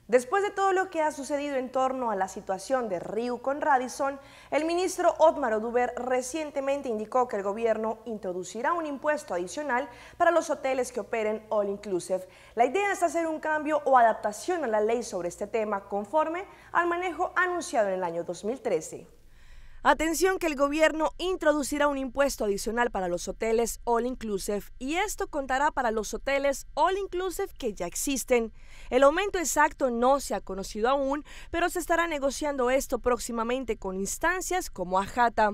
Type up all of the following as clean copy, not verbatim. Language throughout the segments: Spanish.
Después de todo lo que ha sucedido en torno a la situación de Riu con Radisson, el ministro Otmar Oduber recientemente indicó que el gobierno introducirá un impuesto adicional para los hoteles que operen all inclusive. La idea es hacer un cambio o adaptación a la ley sobre este tema conforme al manejo anunciado en el año 2013. Atención que el gobierno introducirá un impuesto adicional para los hoteles all inclusive y esto contará para los hoteles all inclusive que ya existen. El aumento exacto no se ha conocido aún, pero se estará negociando esto próximamente con instancias como AJATA.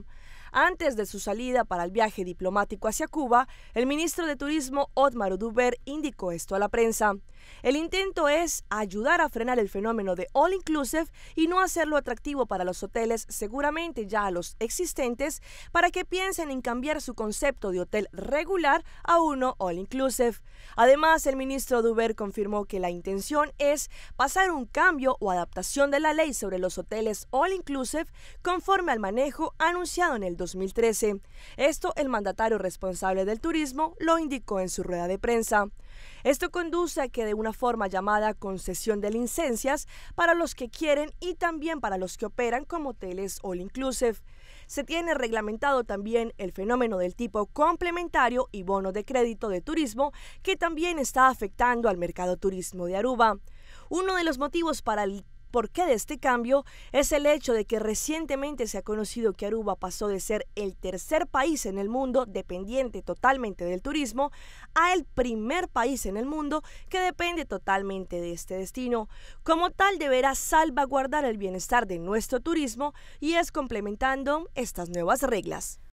Antes de su salida para el viaje diplomático hacia Cuba, el ministro de Turismo Otmar Oduber indicó esto a la prensa. El intento es ayudar a frenar el fenómeno de all inclusive y no hacerlo atractivo para los hoteles, seguramente ya a los existentes, para que piensen en cambiar su concepto de hotel regular a uno all inclusive. Además, el ministro Oduber confirmó que la intención es pasar un cambio o adaptación de la ley sobre los hoteles all inclusive conforme al manejo anunciado en el 2013. Esto el mandatario responsable del turismo lo indicó en su rueda de prensa. Esto conduce a que de una forma llamada concesión de licencias para los que quieren y también para los que operan como hoteles all inclusive. Se tiene reglamentado también el fenómeno del tipo complementario y bono de crédito de turismo que también está afectando al mercado turismo de Aruba. Uno de los motivos para el porqué de este cambio es el hecho de que recientemente se ha conocido que Aruba pasó de ser el tercer país en el mundo dependiente totalmente del turismo a el primer país en el mundo que depende totalmente de este destino. Como tal, deberá salvaguardar el bienestar de nuestro turismo y es complementando estas nuevas reglas.